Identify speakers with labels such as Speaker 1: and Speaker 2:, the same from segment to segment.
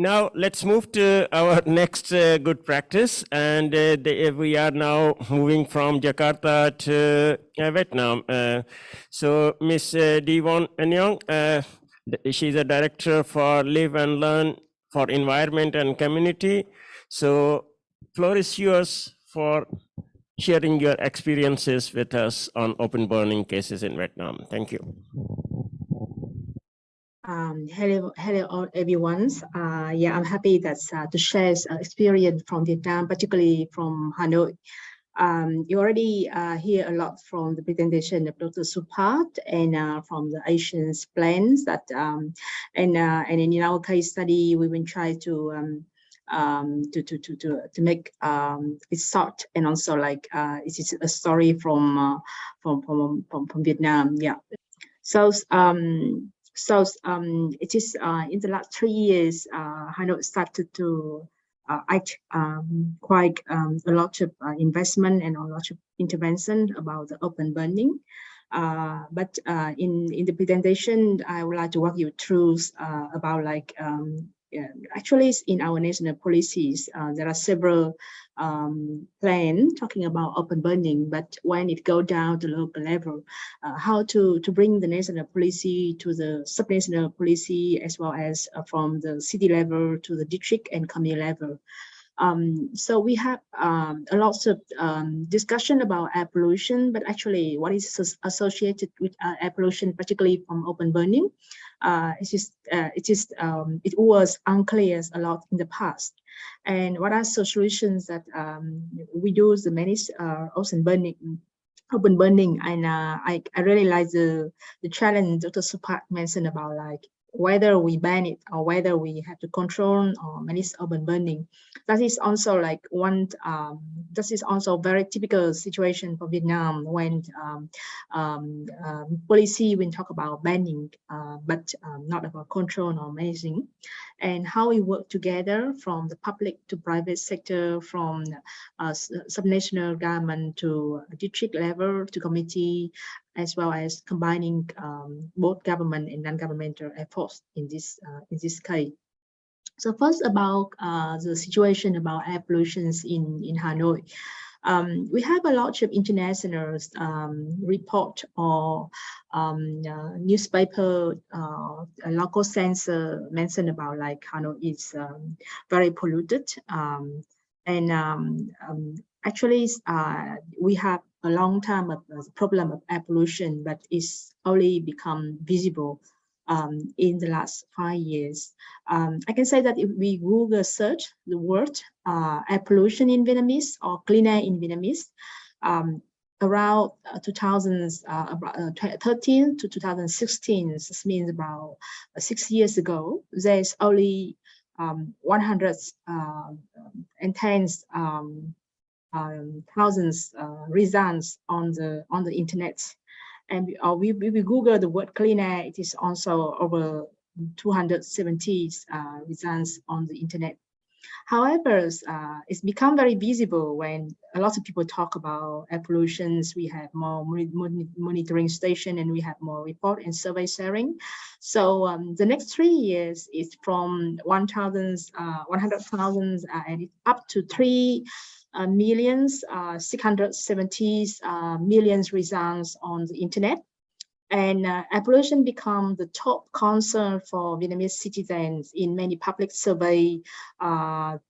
Speaker 1: Now let's move to our next good practice, and we are now moving from Jakarta to Vietnam. So Miss Devon Nyong, she's a director for Live and Learn for Environment and Community. So floor is yours for sharing your experiences with us on open burning cases in Vietnam. Thank you.
Speaker 2: Hello everyone. Yeah, I'm happy to share experience from Vietnam, particularly from Hanoi. You already hear a lot from the presentation of Dr. Supat and from the Asians plans that and in our case study we will try to make it short and also like it is a story from Vietnam. Yeah. So it is in the last 3 years, Hanoi started to act quite a lot of investment and a lot of intervention about the open burning. But in the presentation, I would like to walk you through about like actually in our national policies, there are several plans talking about open burning, but when it go down to local level, how to bring the national policy to the subnational policy as well as from the city level to the district and community level. So we have a lot of discussion about air pollution, but actually what is associated with air pollution, particularly from open burning, it was unclear a lot in the past. And what are solutions that we do to manage open burning? And I really like the challenge Dr. Supat mentioned about like whether we ban it or whether we have to control or manage open burning. That is also like one, this is also very typical situation for Vietnam when policy when talk about banning, but not about control or managing, and how we work together from the public to private sector, from subnational government to district level to committee, as well as combining both government and non-governmental efforts in this case. So first about the situation about air pollution in Hanoi. We have a lot of international report or newspaper, local censor mentioned about like Hanoi is very polluted. Actually, we have a long time of problem of air pollution, but it's only become visible in the last 5 years. I can say that if we Google search the word air pollution in Vietnamese or clean air in Vietnamese, around 2013 to 2016, this means about 6 years ago, there's only 110 thousands results on the internet, and we Google the word clean air, it is also over 270 results on the internet. However, it's become very visible when a lot of people talk about air pollution. We have more monitoring station and we have more report and survey sharing. So the next 3 years is from 100,000 and up to 3,670 million results on the internet. And air pollution become the top concern for Vietnamese citizens in many public survey.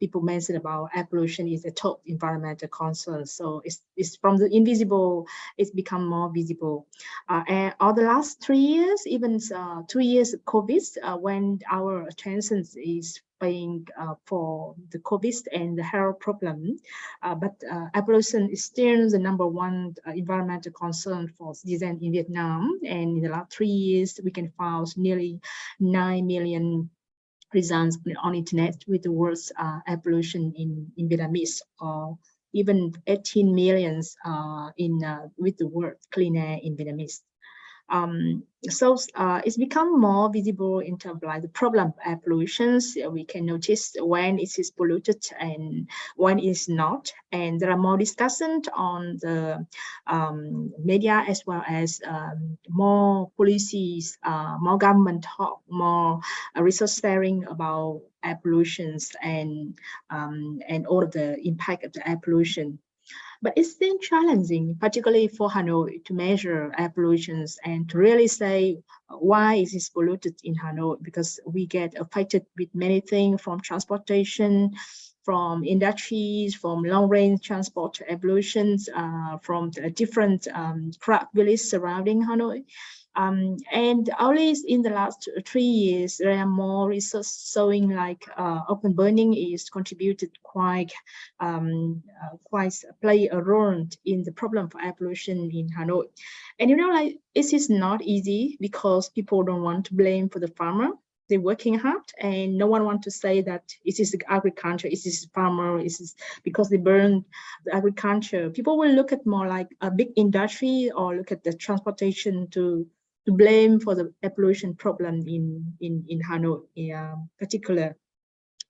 Speaker 2: People mention about air pollution is a top environmental concern. So it's from the invisible, it's become more visible. And all the last 3 years, even 2 years of COVID, when our attention is paying for the COVID and the health problem, but air pollution is still the #1 environmental concern for citizens in Vietnam. And in the last 3 years, we can find nearly 9 million results on internet with the words air pollution in Vietnamese, or even 18 million with the word clean air in Vietnamese. So it's become more visible in terms of like the problem of air pollution. We can notice when it is polluted and when it's not. And there are more discussions on the media, as well as more policies, more government talk, more research sharing about air pollutions and all of the impact of the air pollution. But it's still challenging, particularly for Hanoi, to measure air pollution and to really say why is this polluted in Hanoi, because we get affected with many things, from transportation, from industries, from long-range transport air pollution, from the different crowd villages surrounding Hanoi. And only in the last 3 years, there are more research showing like open burning is contributed quite play a role in the problem for air pollution in Hanoi. And you know, like it is not easy because people don't want to blame for the farmer. They're working hard, and no one wants to say that it is the agriculture, it is the farmer, it is because they burn the agriculture. People will look at more like a big industry or look at the transportation to blame for the air pollution problem in Hanoi in particular.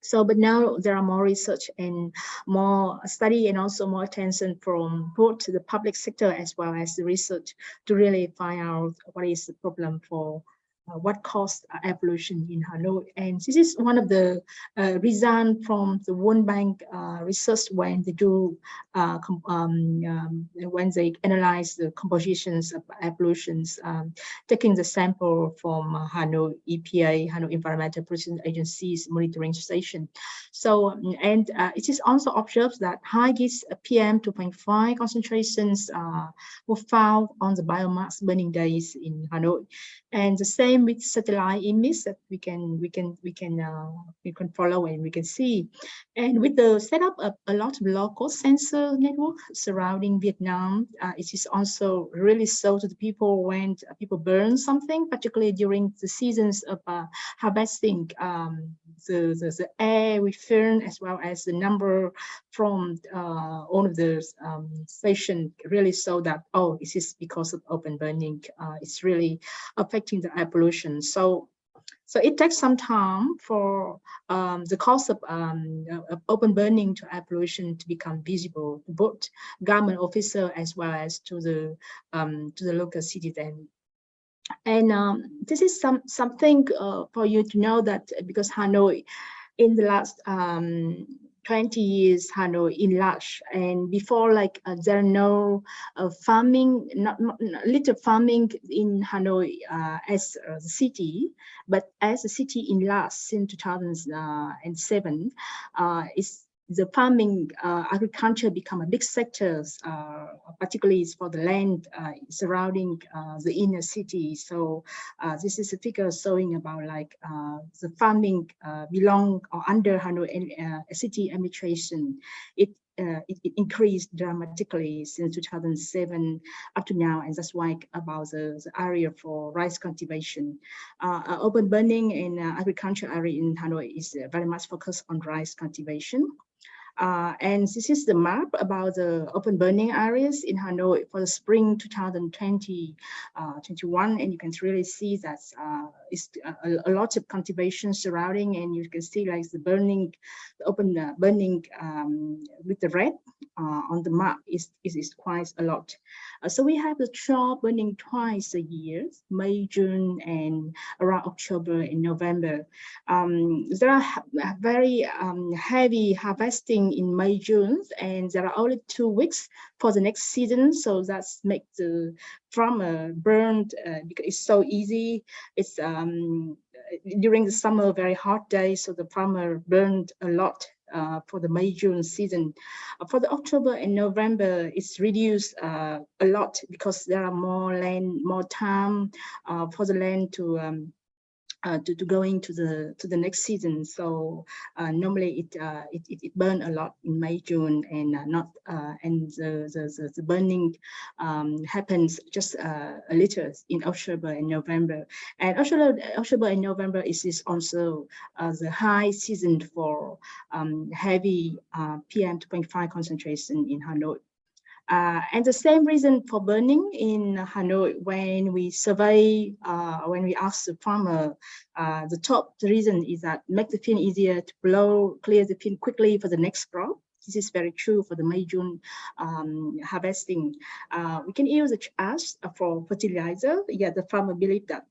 Speaker 2: So, but now there are more research and more study and also more attention from both the public sector as well as the research to really find out what is the problem for what caused air pollution in Hanoi. And this is one of the reasons from the World Bank research when they do when they analyze the compositions of air pollutions, taking the sample from Hanoi EPA, Hanoi Environmental Pollution Agency's monitoring station. So, and it is also observed that high PM 2.5 concentrations were found on the biomass burning days in Hanoi. And the same with satellite images that we can follow and we can see. And with the setup of a lot of local sensor network surrounding Viet Nam, it is also really so to the people when people burn something, particularly during the seasons of harvesting. The air we burn, as well as the number from all of the stations, really show that, oh, this is because of open burning. It's really affecting the air pollution. So it takes some time for the cause of open burning to air pollution to become visible to both government officer as well as to the local citizen. And this is something for you to know, that because Hanoi in the last 20 years, Hanoi enlarged, and before, like there are no farming, not little farming in Hanoi as the city, but as the city enlarged since 2007, the farming agriculture become a big sector, particularly for the land surrounding the inner city. So this is a figure showing about like the farming belong or under Hanoi city administration. It increased dramatically since 2007 up to now, and that's why about the area for rice cultivation. Open burning in agriculture area in Hanoi is very much focused on rice cultivation. And this is the map about the open burning areas in Hanoi for the spring 2020-21, and you can really see that it's a lot of cultivation surrounding, and you can see like the burning, the open burning with the red on the map is quite a lot. So we have the char burning twice a year, May, June, and around October and November. There are very heavy harvesting in May, June, and there are only 2 weeks for the next season. So that's make the farmer burned because it's so easy. It's during the summer, very hot days, so the farmer burned a lot for the May, June season. For the October and November, it's reduced a lot because there are more land, more time for the land to going to the next season. So normally it burn a lot in May, June, and and the burning happens just a little in October and November. And October and November is also the high season for heavy PM 2.5 concentration in Hanoi. And the same reason for burning in Hanoi, when we survey, when we ask the farmer, the top reason is that make the pin easier to blow, clear the pin quickly for the next crop. This is very true for the May-June harvesting. We can use the ash for fertilizer. Yeah, the farmer believe that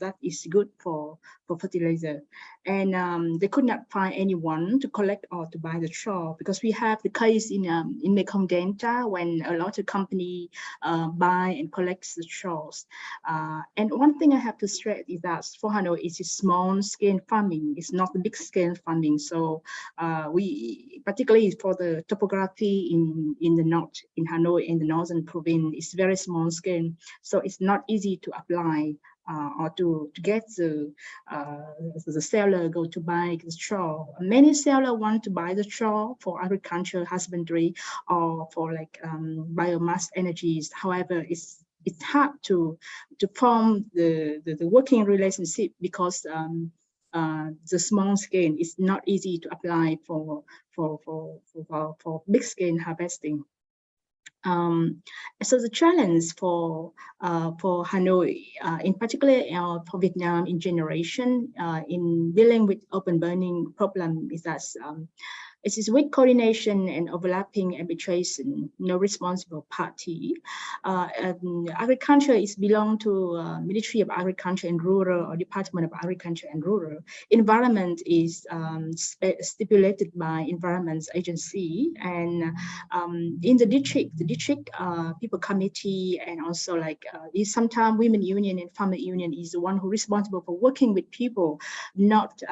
Speaker 2: that is good for fertilizer. And they could not find anyone to collect or to buy the straw, because we have the case in Mekong Delta when a lot of company buy and collects the straws. And one thing I have to stress is that for Hanoi, it's a small scale farming. It's not the big scale farming. So we, particularly for the topography in the north, in Hanoi, in the northern province, it's very small scale. So it's not easy to apply or to get the seller go to buy the straw. Many sellers want to buy the straw for agriculture, husbandry, or for like biomass energies. However, it's hard to form the working relationship, because the small scale is not easy to apply for big scale harvesting. So the challenge for Hanoi, in particular for Viet Nam in generation, in dealing with open burning problem is that it is weak coordination and overlapping arbitration, no responsible party. Agriculture is belong to Ministry of Agriculture and Rural or Department of Agriculture and Rural. Environment is stipulated by Environment Agency, and in the district people committee, and also like is sometimes women union and farmer union is the one who responsible for working with people, not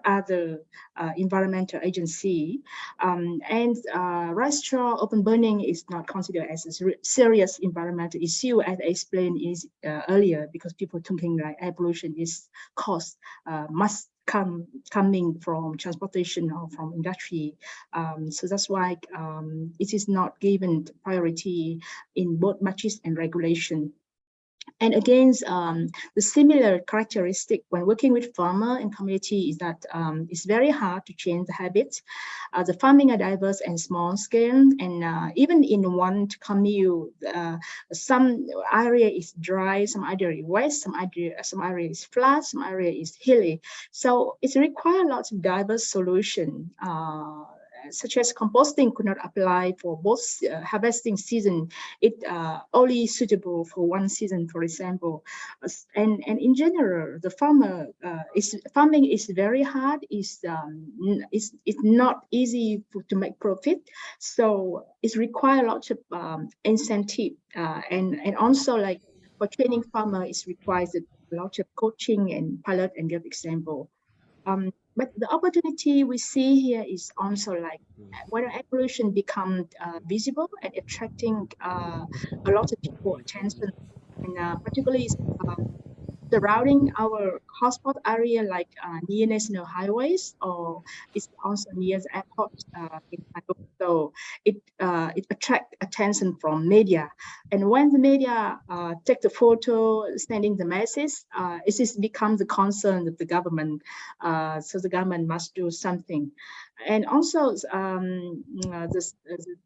Speaker 2: other environmental agency. And rice straw open burning is not considered as a serious environmental issue, as I explained earlier, because people thinking like air pollution is cost must coming from transportation or from industry. So that's why it is not given priority in both budgets and regulation. And again, the similar characteristic when working with farmer and community is that it's very hard to change the habits. The farming are diverse and small scale, and even in one commune, some area is dry, some area is wet, some area is flat, some area is hilly. So it requires lots of diverse solution. Such as composting could not apply for both harvesting season. It only suitable for one season, for example. And in general, the farming is very hard. It's not easy to make profit. So it requires lots of incentive, and also like for training farmer, it requires a lot of coaching and pilot and give example. But the opportunity we see here is also like when air pollution becomes visible and attracting a lot of people attention, and particularly surrounding our hotspot area like near national highways, or it's also near the airport in Hanoi. So it attracts attention from media, and when the media take the photo, sending the message, it is become the concern of the government. So the government must do something. And also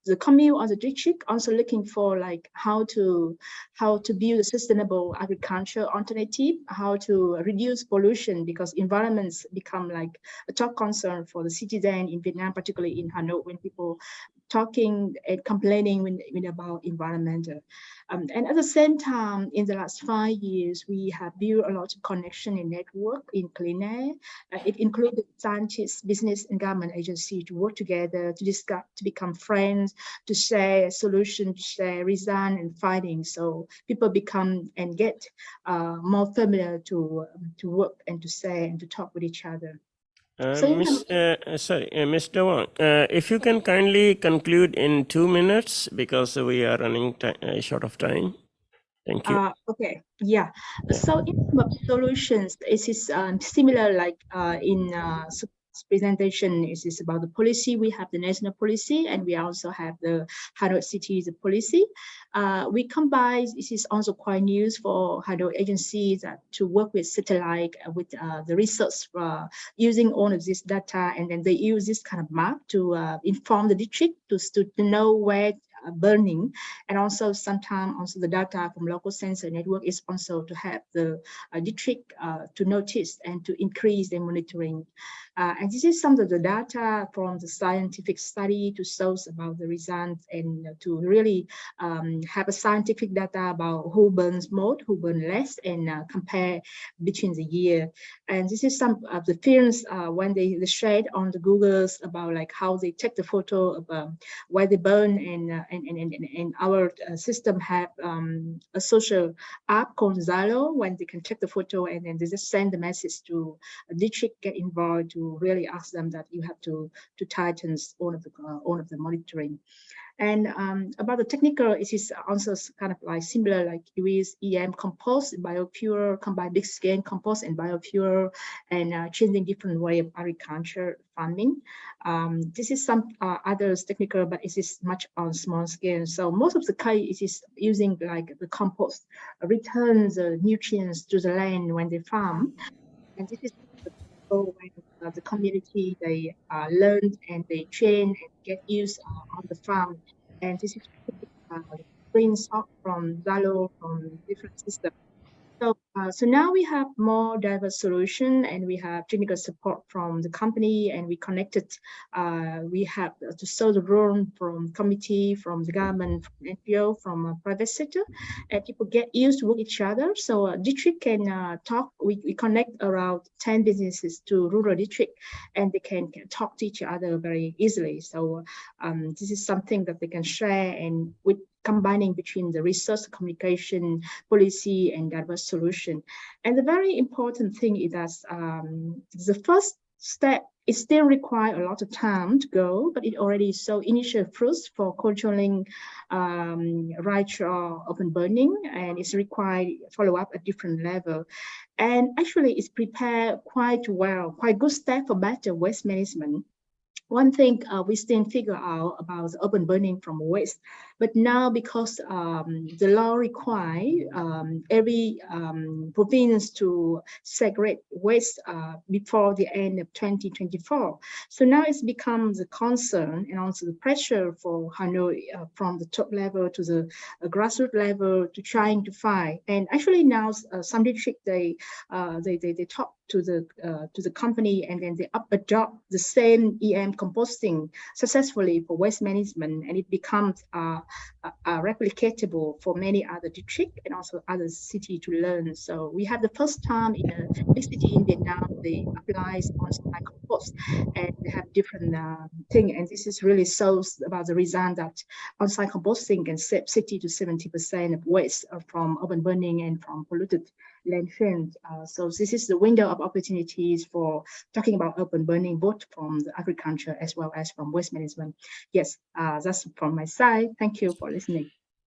Speaker 2: the commune or the district also looking for like how to build a sustainable agriculture alternative, how to reduce pollution, because environments become like a top concern for the citizen in Vietnam, particularly in Hanoi, when people talking and complaining when about environmental. And at the same time, in the last 5 years, we have built a lot of connection and network in clean air. It included scientists, business, and government agency to work together, to discuss, to become friends, to share solutions, to share results and findings. So people become and get more familiar to work and to say and to talk with each other.
Speaker 1: Mr. Wang, if you can kindly conclude in 2 minutes, because we are running short of time. Thank you.
Speaker 2: Okay, yeah. So in terms of solutions, it is similar like in presentation. It is about the policy. We have the national policy, and we also have the Hanoi city's policy. We combine, this is also quite new for Hanoi agencies to work with satellite, with the research using all of this data, and then they use this kind of map to inform the district to know where burning. And also sometimes also the data from local sensor network is also to have the district to notice and to increase their monitoring. And this is some of the data from the scientific study to show about the results and to really have a scientific data about who burns more, who burn less, and compare between the year. And this is some of the films when they shared on the Googles about like how they take the photo of where they burn, and our system have a social app called Zalo when they can take the photo and then they just send the message to a district, get involved to really ask them that you have to tighten all of the monitoring. And about the technical, it is also kind of like similar, like we use EM compost, biopure, combine big scale compost and biopure, and changing different way of agriculture farming. This is some others technical, but it is much on small scale. So most of the case it is using like the compost returns the nutrients to the land when they farm, and this is when the community they learn and they train and get used on the farm, and this is brings up from Zalo from different systems. So now we have more diverse solution and we have technical support from the company, and we connected. We have to solve the role from committee, from the government, from NPO, from private sector, and people get used to work each other. So district can talk. We connect around 10 businesses to rural district, and they can talk to each other very easily. So this is something that they can share, and with combining between the research, communication, policy, and diverse solution. And the very important thing is that the first step, it still requires a lot of time to go, but it already show initial fruits for controlling right or open burning, and it's required follow-up at different level. And actually, it's prepared quite well, quite good step for better waste management. One thing we still figure out about the urban burning from waste, but now because the law require every province to segregate waste before the end of 2024. So now it's become the concern and also the pressure for Hanoi from the top level to the grassroots level to trying to find. And actually now some district they talk to the company, and then they adopt the same EM composting successfully for waste management, and it becomes replicatable for many other districts and also other cities to learn. So we have the first time in a big city in Viet Nam they apply on-site compost, and they have different thing, and this is really shows about the result that on-site composting can save 60 to 70% of waste from urban burning and from polluted landfill. So this is the window of opportunities for talking about urban burning, both from the agriculture as well as from waste management. Yes, that's from my side. Thank you for listening.